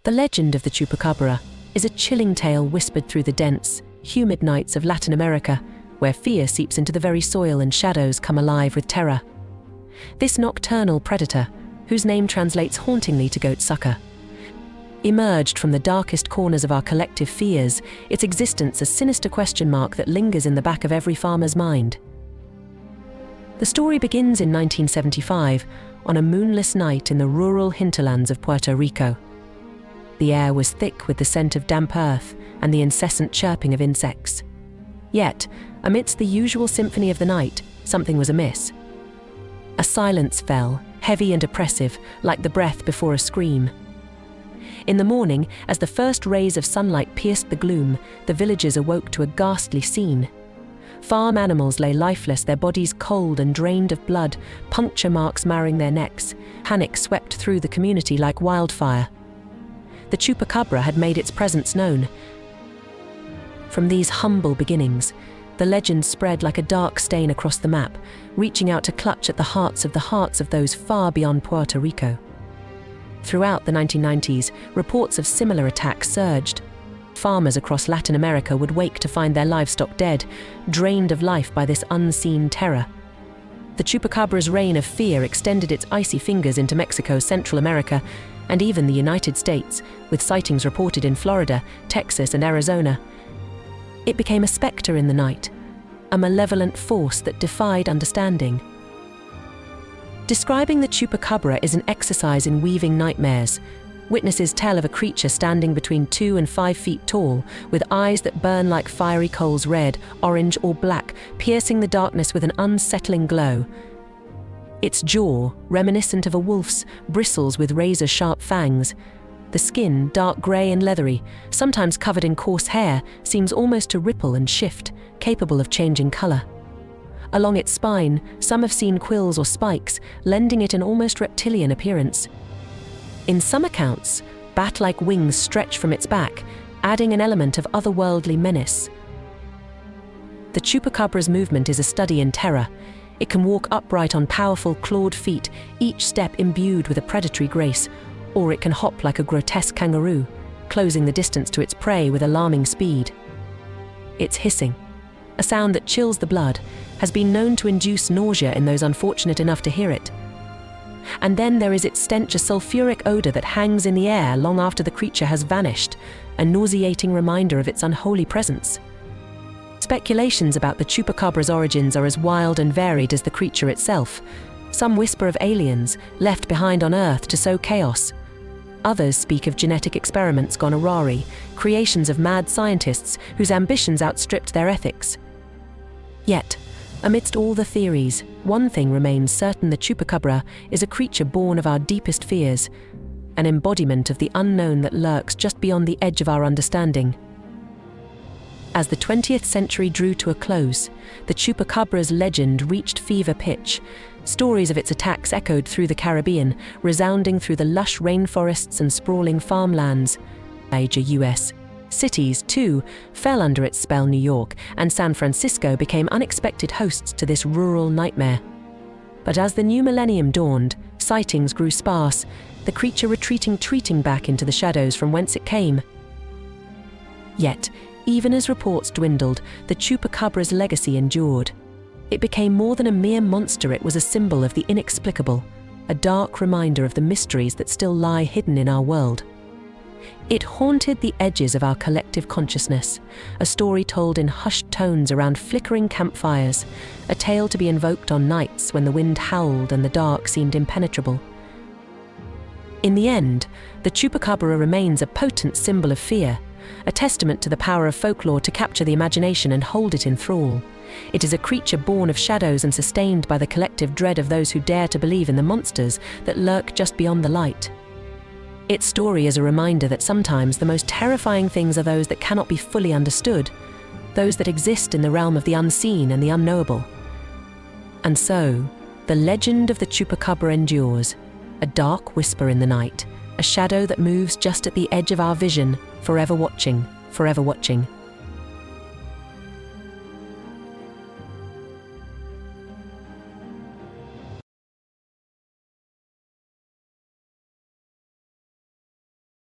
The legend of the Chupacabra is a chilling tale whispered through the dense, humid nights of Latin America, where fear seeps into the very soil and shadows come alive with terror. This nocturnal predator, whose name translates hauntingly to goat sucker, emerged from the darkest corners of our collective fears, its existence a sinister question mark that lingers in the back of every farmer's mind. The story begins in 1975, on a moonless night in the rural hinterlands of Puerto Rico. The air was thick with the scent of damp earth and the incessant chirping of insects. Yet, amidst the usual symphony of the night, something was amiss. A silence fell, heavy and oppressive, like the breath before a scream. In the morning, as the first rays of sunlight pierced the gloom, the villagers awoke to a ghastly scene. Farm animals lay lifeless, their bodies cold and drained of blood, puncture marks marring their necks. Panic swept through the community like wildfire. The Chupacabra had made its presence known. From these humble beginnings, the legend spread like a dark stain across the map, reaching out to clutch at the hearts of those far beyond Puerto Rico. Throughout the 1990s, reports of similar attacks surged. Farmers across Latin America would wake to find their livestock dead, drained of life by this unseen terror. The Chupacabra's reign of fear extended its icy fingers into Mexico, Central America, and even the United States, with sightings reported in Florida, Texas, and Arizona. It became a specter in the night, a malevolent force that defied understanding. Describing the Chupacabra is an exercise in weaving nightmares. Witnesses tell of a creature standing between 2 and 5 feet tall, with eyes that burn like fiery coals, red, orange, or black, piercing the darkness with an unsettling glow. Its jaw, reminiscent of a wolf's, bristles with razor-sharp fangs. The skin, dark grey and leathery, sometimes covered in coarse hair, seems almost to ripple and shift, capable of changing colour. Along its spine, some have seen quills or spikes, lending it an almost reptilian appearance. In some accounts, bat-like wings stretch from its back, adding an element of otherworldly menace. The Chupacabra's movement is a study in terror. It can walk upright on powerful, clawed feet, each step imbued with a predatory grace, or it can hop like a grotesque kangaroo, closing the distance to its prey with alarming speed. Its hissing, a sound that chills the blood, has been known to induce nausea in those unfortunate enough to hear it. And then there is its stench, a sulfuric odor that hangs in the air long after the creature has vanished, a nauseating reminder of its unholy presence. Speculations about the Chupacabra's origins are as wild and varied as the creature itself. Some whisper of aliens, left behind on Earth to sow chaos. Others speak of genetic experiments gone awry, creations of mad scientists whose ambitions outstripped their ethics. Yet, amidst all the theories, one thing remains certain: the Chupacabra is a creature born of our deepest fears, an embodiment of the unknown that lurks just beyond the edge of our understanding. As the 20th century drew to a close, the Chupacabra's legend reached fever pitch. Stories of its attacks echoed through the Caribbean, resounding through the lush rainforests and sprawling farmlands. Major U.S. cities, too, fell under its spell. New York and San Francisco became unexpected hosts to this rural nightmare. But as the new millennium dawned, sightings grew sparse, the creature retreating back into the shadows from whence it came. Yet, even as reports dwindled, the Chupacabra's legacy endured. It became more than a mere monster, it was a symbol of the inexplicable, a dark reminder of the mysteries that still lie hidden in our world. It haunted the edges of our collective consciousness, a story told in hushed tones around flickering campfires, a tale to be invoked on nights when the wind howled and the dark seemed impenetrable. In the end, the Chupacabra remains a potent symbol of fear, a testament to the power of folklore to capture the imagination and hold it in thrall. It is a creature born of shadows and sustained by the collective dread of those who dare to believe in the monsters that lurk just beyond the light. Its story is a reminder that sometimes the most terrifying things are those that cannot be fully understood, those that exist in the realm of the unseen and the unknowable. And so, the legend of the Chupacabra endures, a dark whisper in the night, a shadow that moves just at the edge of our vision, forever watching, forever watching.